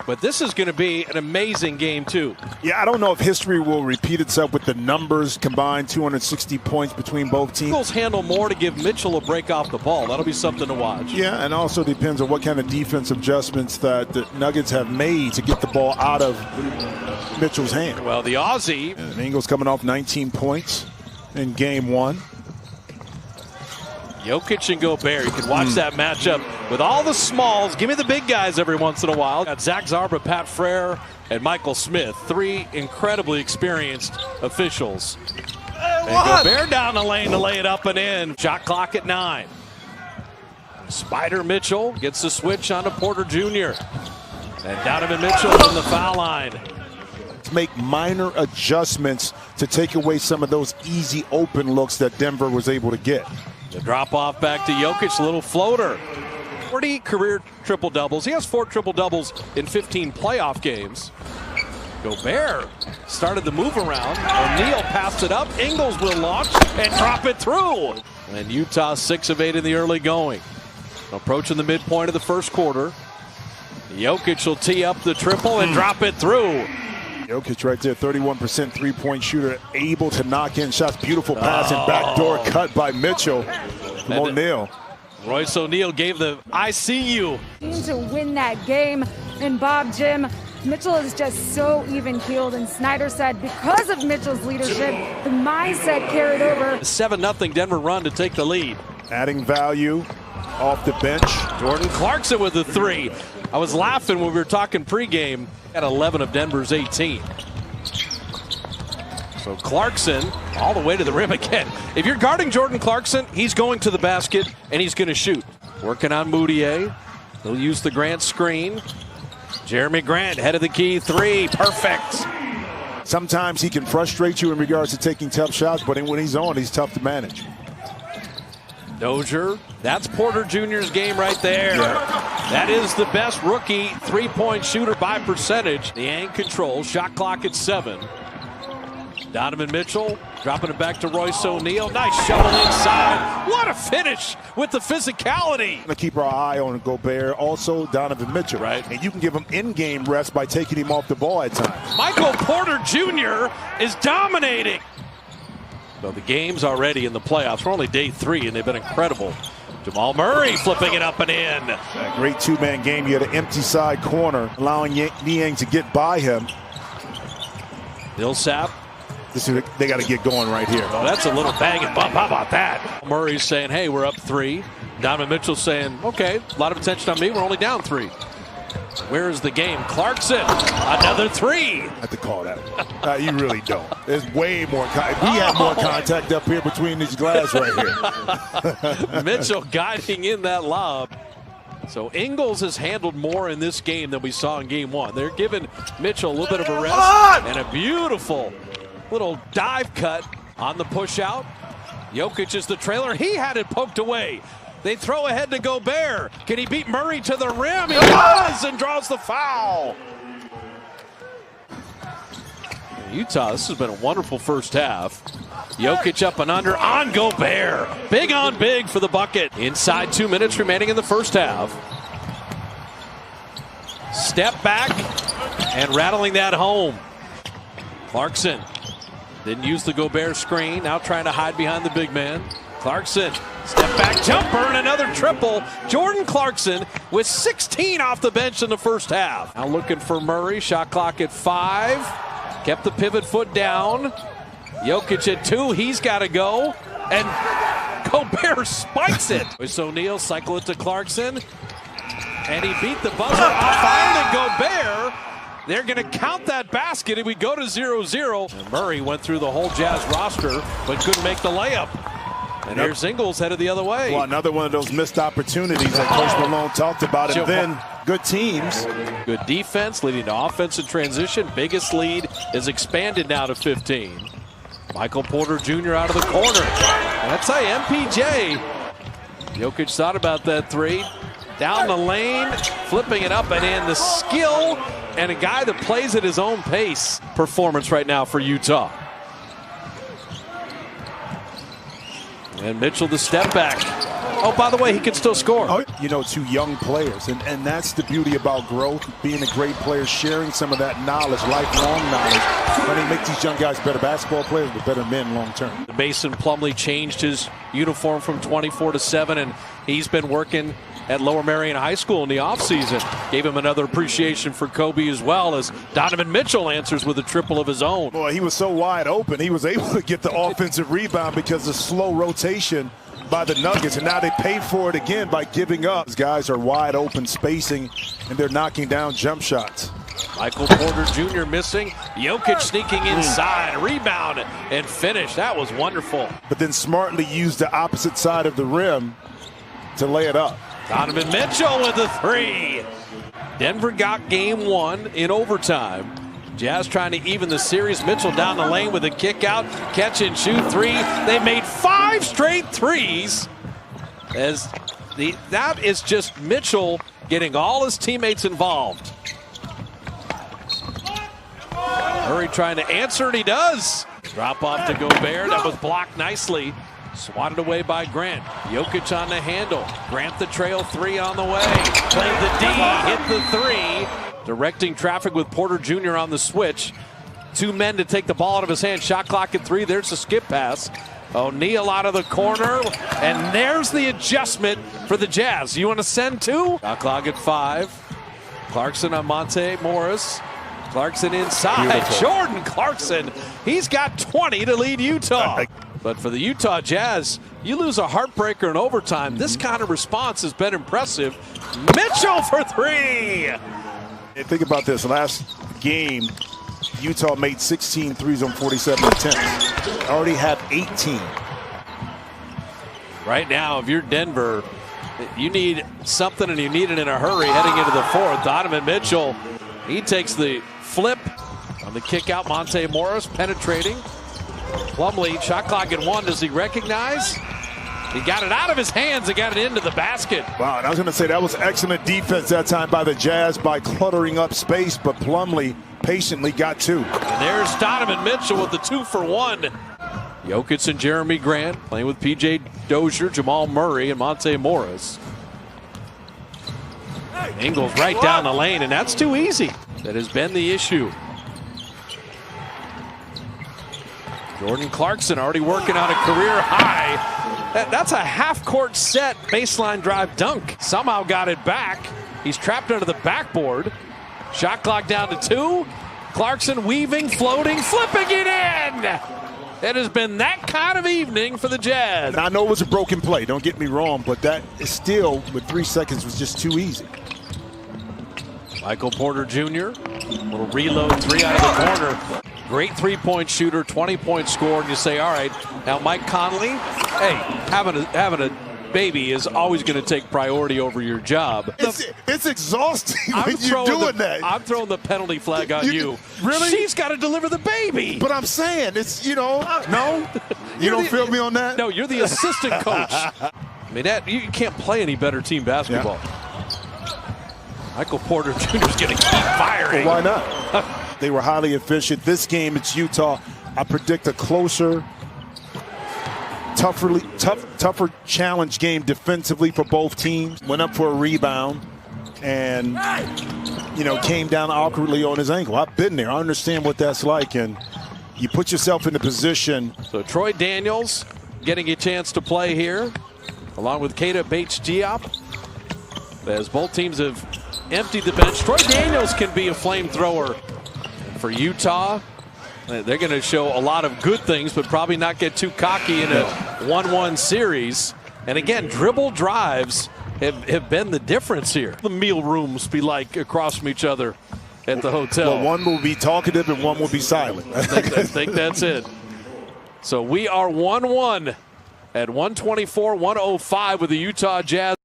But this is going to be an amazing game, too. Yeah, I don't know if history will repeat itself with the numbers combined, 260 points between both teams. Eagles handle more to give Mitchell a break off the ball. That'll be something to watch. Yeah, and also depends on what kind of defensive adjustments that the Nuggets have made to get the ball out of Mitchell's hand. Well, the Aussie. And the Eagles coming off 19 points in game one. Jokic and Gobert. You can watch that matchup with all the smalls. Give me the big guys every once in a while. Got Zach Zarba, Pat Frere, and Michael Smith. Three incredibly experienced officials. And Gobert down the lane to lay it up and in. Shot clock at 9. Spider Mitchell gets the switch onto Porter Jr. And Donovan Mitchell from the foul line. To make minor adjustments to take away some of those easy open looks that Denver was able to get. The drop off back to Jokic, a little floater. 40 career triple doubles. He has 4 triple doubles in 15 playoff games. Gobert started the move around. O'Neal passed it up. Ingles will launch and drop it through. And Utah 6 of 8 in the early going. Approaching the midpoint of the first quarter. Jokic will tee up the triple and drop it through. Jokic right there, 31% three-point shooter, able to knock in shots. Beautiful pass and backdoor cut by Mitchell from O'Neal. Royce O'Neal gave the I see you. To win that game. And Bob, Jim, Mitchell is just so even-keeled. And Snyder said because of Mitchell's leadership, the mindset carried over. 7-0 Denver run to take the lead. Adding value off the bench. Jordan Clarkson with the 3. I was laughing when we were talking pregame at 11 of Denver's 18. So Clarkson all the way to the rim again. If you're guarding Jordan Clarkson, he's going to the basket and he's going to shoot. Working on Moutier. He'll use the Grant screen. Jeremy Grant, head of the key 3. Perfect. Sometimes he can frustrate you in regards to taking tough shots, but when he's on, he's tough to manage. Dozier, that's Porter Jr.'s game right there. That is the best rookie three-point shooter by percentage. The Yang control, shot clock at 7. Donovan Mitchell dropping it back to Royce O'Neal. Nice shovel inside. What a finish with the physicality. Going to keep our eye on Gobert, also Donovan Mitchell. Right. And you can give him in-game rest by taking him off the ball at times. Michael Porter Jr. is dominating. So the game's already in the playoffs. We're only day 3, and they've been incredible. Jamal Murray flipping it up and in. A great two-man game. You had an empty side corner, allowing Niang to get by him. Millsap. They got to get going right here. Oh, that's a little bang and bump. How about that? Murray's saying, hey, we're up 3. Donovan Mitchell saying, okay, a lot of attention on me. We're only down 3. Where is the game? Clarkson, another 3. I have to call that. You really don't. There's way more contact. We have more contact up here between these glass right here. Mitchell guiding in that lob. So Ingles has handled more in this game than we saw in game 1. They're giving Mitchell a little bit of a rest and a beautiful little dive cut on the push out. Jokic is the trailer. He had it poked away. They throw ahead to Gobert. Can he beat Murray to the rim? He does and draws the foul. Utah, this has been a wonderful first half. Jokic up and under on Gobert. Big on big for the bucket. Inside 2 minutes remaining in the first half. Step back and rattling that home. Clarkson didn't use the Gobert screen. Now trying to hide behind the big man. Clarkson, step back jumper and another triple. Jordan Clarkson with 16 off the bench in the first half. Now looking for Murray. Shot clock at 5. Kept the pivot foot down. Jokic at 2. He's got to go. And Gobert spikes it. Royce O'Neal cycle it to Clarkson. And he beat the buzzer. Finally Gobert. They're going to count that basket and we go to 0-0. And Murray went through the whole Jazz roster but couldn't make the layup. And here's Ingles headed the other way. Well, another one of those missed opportunities that Coach Malone talked about. And then good teams. Good defense leading to offensive transition. Biggest lead is expanded now to 15. Michael Porter Jr. out of the corner. That's a MPJ. Jokic thought about that 3. Down the lane, flipping it up and in. The skill and a guy that plays at his own pace. Performance right now for Utah. And Mitchell the step back. Oh, by the way, he can still score. Oh, you know, to young players. And that's the beauty about growth, being a great player, sharing some of that knowledge, lifelong knowledge. Trying to make these young guys better basketball players, but better men long term. Mason Plumlee changed his uniform from 24 to 7, and he's been working at Lower Merion High School in the offseason. Gave him another appreciation for Kobe as well, as Donovan Mitchell answers with a triple of his own. Boy, he was so wide open. He was able to get the offensive rebound because of slow rotation by the Nuggets, and now they pay for it again by giving up. These guys are wide open spacing, and they're knocking down jump shots. Michael Porter Jr. missing. Jokic sneaking inside. Rebound and finish. That was wonderful. But then smartly used the opposite side of the rim to lay it up. Donovan Mitchell with a three. Denver got game one in overtime. Jazz trying to even the series. Mitchell down the lane with a kick out. Catch and shoot three. They made 5 straight threes. That is just Mitchell getting all his teammates involved. Murray trying to answer, and he does. Drop off to Gobert. That was blocked nicely. Swatted away by Grant. Jokic on the handle. Grant the trail three on the way. Played the D, hit the three. Directing traffic with Porter Jr. on the switch. 2 men to take the ball out of his hand. Shot clock at 3. There's the skip pass. O'Neal out of the corner. And there's the adjustment for the Jazz. You want to send 2? Shot clock at 5. Clarkson on Monte Morris. Clarkson inside. Beautiful. Jordan Clarkson. He's got 20 to lead Utah. But for the Utah Jazz, you lose a heartbreaker in overtime. This kind of response has been impressive. Mitchell for 3. Think about this. Last game, Utah made 16 threes on 47 attempts. Already have 18. Right now, if you're Denver, you need something, and you need it in a hurry heading into the fourth. Donovan Mitchell, he takes the flip on the kick out. Monte Morris penetrating. Plumlee, shot clock at 1. Does he recognize? He got it out of his hands and got it into the basket. Wow, and I was going to say that was excellent defense that time by the Jazz by cluttering up space, but Plumlee patiently got 2. And there's Donovan Mitchell with the 2 for 1. Jokic and Jeremy Grant playing with P.J. Dozier, Jamal Murray, and Monte Morris. Ingles right down the lane, and that's too easy. That has been the issue. Jordan Clarkson already working on a career high. That's a half-court set baseline drive dunk. Somehow got it back. He's trapped under the backboard. Shot clock down to 2. Clarkson weaving, floating, flipping it in. It has been that kind of evening for the Jazz. And I know it was a broken play, don't get me wrong, but that is still, with 3 seconds, was just too easy. Michael Porter Jr., little reload 3 out of the corner. Great 3-point shooter, 20-point scorer, and you say, all right, now Mike Conley, hey, having a baby is always going to take priority over your job. It's exhausting when you're doing that. I'm throwing the penalty flag on you. Really? She's got to deliver the baby. But I'm saying, it's, you know, no? You don't feel me on that? No, you're the assistant coach. I mean, you can't play any better team basketball. Yeah. Michael Porter Jr. is going to keep firing. Well, why not? They were highly efficient. This game, it's Utah. I predict a closer, tougher challenge game defensively for both teams. Went up for a rebound and, you know, came down awkwardly on his ankle. I've been there. I understand what that's like. And you put yourself in a position. So Troy Daniels getting a chance to play here, along with Keita Bates-Diop. As both teams have emptied the bench, Troy Daniels can be a flamethrower. For Utah, they're going to show a lot of good things, but probably not get too cocky in a 1-1 series. And again, dribble drives have been the difference here. The meal rooms be like across from each other at the hotel. Well, one will be talkative and one will be silent. I think that's it. So we are 1-1 at 124-105 with the Utah Jazz.